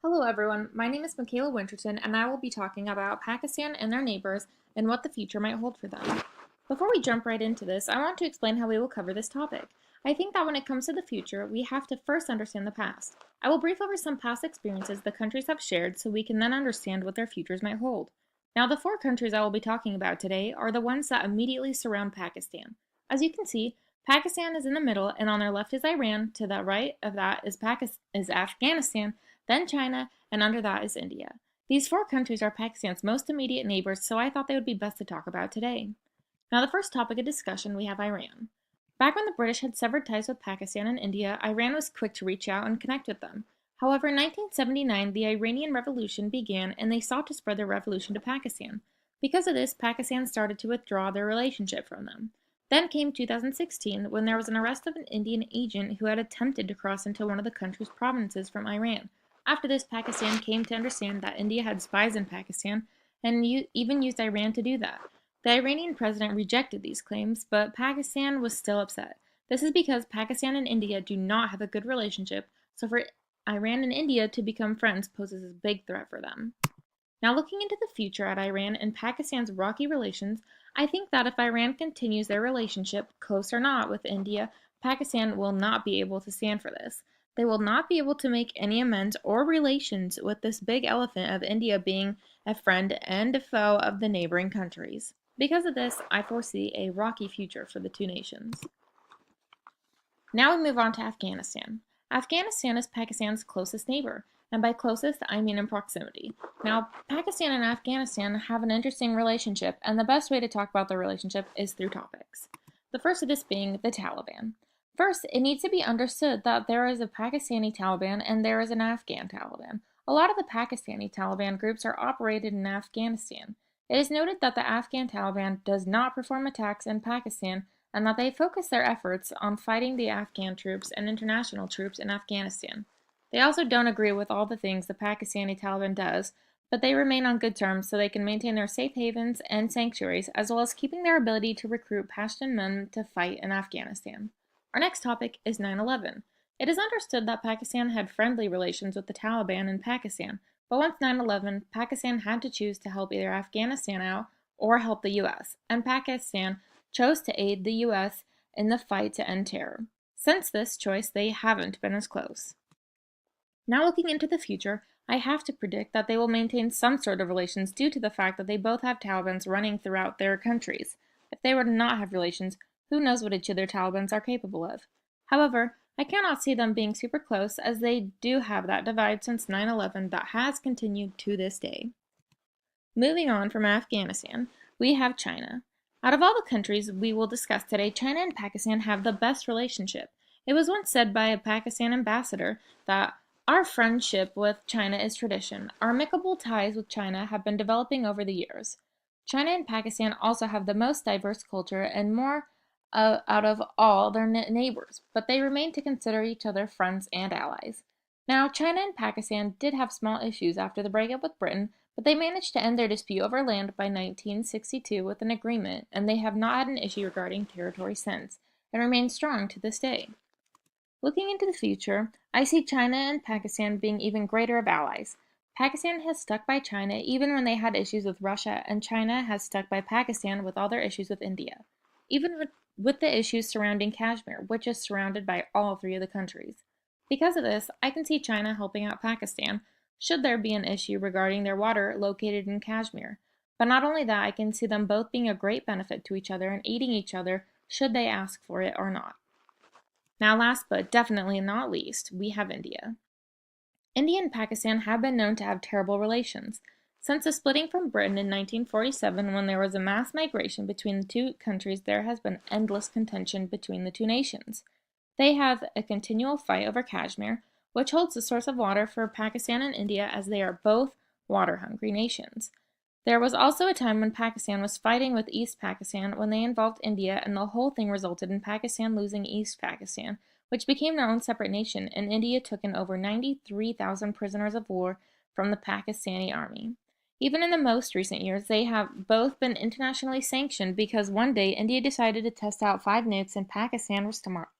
Hello everyone, my name is Michaela Winterton and I will be talking about Pakistan and their neighbors and what the future might hold for them. Before we jump right into this, I want to explain how we will cover this topic. I think that when it comes to the future, we have to first understand the past. I will brief over some past experiences the countries have shared so we can then understand what their futures might hold. Now, the four countries I will be talking about today are the ones that immediately surround Pakistan. As you can see, Pakistan is in the middle and on their left is Iran, to the right of that is Afghanistan, then China, and under that is India. These four countries are Pakistan's most immediate neighbors, so I thought they would be best to talk about today. Now, the first topic of discussion, we have Iran. Back when the British had severed ties with Pakistan and India, Iran was quick to reach out and connect with them. However, in 1979, the Iranian Revolution began and they sought to spread their revolution to Pakistan. Because of this, Pakistan started to withdraw their relationship from them. Then came 2016, when there was an arrest of an Indian agent who had attempted to cross into one of the country's provinces from Iran. After this, Pakistan came to understand that India had spies in Pakistan and even used Iran to do that. The Iranian president rejected these claims, but Pakistan was still upset. This is because Pakistan and India do not have a good relationship, so for Iran and India to become friends poses a big threat for them. Now, looking into the future at Iran and Pakistan's rocky relations, I think that if Iran continues their relationship, close or not, with India, Pakistan will not be able to stand for this. They will not be able to make any amends or relations with this big elephant of India being a friend and a foe of the neighboring countries. Because of this, I foresee a rocky future for the two nations. Now we move on to Afghanistan. Afghanistan is Pakistan's closest neighbor, and by closest, I mean in proximity. Now, Pakistan and Afghanistan have an interesting relationship, and the best way to talk about their relationship is through topics. The first of this being the Taliban. First, it needs to be understood that there is a Pakistani Taliban and there is an Afghan Taliban. A lot of the Pakistani Taliban groups are operated in Afghanistan. It is noted that the Afghan Taliban does not perform attacks in Pakistan and that they focus their efforts on fighting the Afghan troops and international troops in Afghanistan. They also don't agree with all the things the Pakistani Taliban does, but they remain on good terms so they can maintain their safe havens and sanctuaries, as well as keeping their ability to recruit Pashtun men to fight in Afghanistan. Our next topic is 9/11. It is understood that Pakistan had friendly relations with the Taliban in Pakistan, but once 9/11, Pakistan had to choose to help either Afghanistan out or help the US, and Pakistan chose to aid the US in the fight to end terror. Since this choice, they haven't been as close. Now looking into the future, I have to predict that they will maintain some sort of relations due to the fact that they both have Talibans running throughout their countries. If they were to not have relations, who knows what each of their Talibans are capable of. However, I cannot see them being super close as they do have that divide since 9/11 that has continued to this day. Moving on from Afghanistan, we have China. Out of all the countries we will discuss today, China and Pakistan have the best relationship. It was once said by a Pakistan ambassador that our friendship with China is tradition. Our amicable ties with China have been developing over the years. China and Pakistan also have the most diverse culture and more out of all their neighbors, but they remain to consider each other friends and allies. Now, China and Pakistan did have small issues after the breakup with Britain, but they managed to end their dispute over land by 1962 with an agreement, and they have not had an issue regarding territory since, and remain strong to this day. Looking into the future, I see China and Pakistan being even greater of allies. Pakistan has stuck by China even when they had issues with Russia, and China has stuck by Pakistan with all their issues with India. Even with the issues surrounding Kashmir, which is surrounded by all three of the countries. Because of this, I can see China helping out Pakistan should there be an issue regarding their water located in Kashmir. But not only that, I can see them both being a great benefit to each other and aiding each other should they ask for it or not. Now, last but definitely not least, we have India. India and Pakistan have been known to have terrible relations. Since the splitting from Britain in 1947, when there was a mass migration between the two countries, there has been endless contention between the two nations. They have a continual fight over Kashmir, which holds the source of water for Pakistan and India as they are both water-hungry nations. There was also a time when Pakistan was fighting with East Pakistan when they involved India, and the whole thing resulted in Pakistan losing East Pakistan, which became their own separate nation, and India took in over 93,000 prisoners of war from the Pakistani army. Even in the most recent years, they have both been internationally sanctioned because one day India decided to test out 5 nukes and Pakistan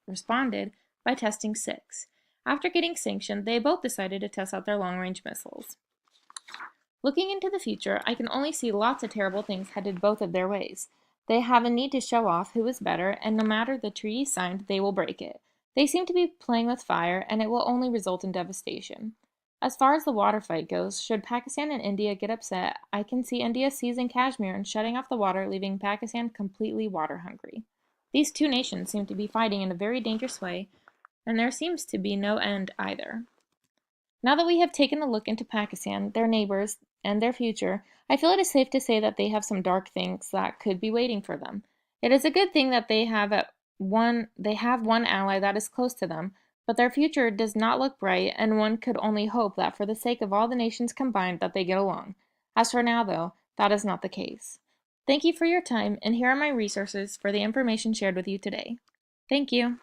responded by testing 6. After getting sanctioned, they both decided to test out their long-range missiles. Looking into the future, I can only see lots of terrible things headed both of their ways. They have a need to show off who is better, and no matter the treaty signed, they will break it. They seem to be playing with fire, and it will only result in devastation. As far as the water fight goes, should Pakistan and India get upset, I can see India seizing Kashmir and shutting off the water, leaving Pakistan completely water hungry. These two nations seem to be fighting in a very dangerous way, and there seems to be no end either. Now that we have taken a look into Pakistan, their neighbors, and their future, I feel it is safe to say that they have some dark things that could be waiting for them. It is a good thing that they have one ally that is close to them, but their future does not look bright, and one could only hope that for the sake of all the nations combined that they get along. As for now, though, that is not the case. Thank you for your time, and here are my resources for the information shared with you today. Thank you.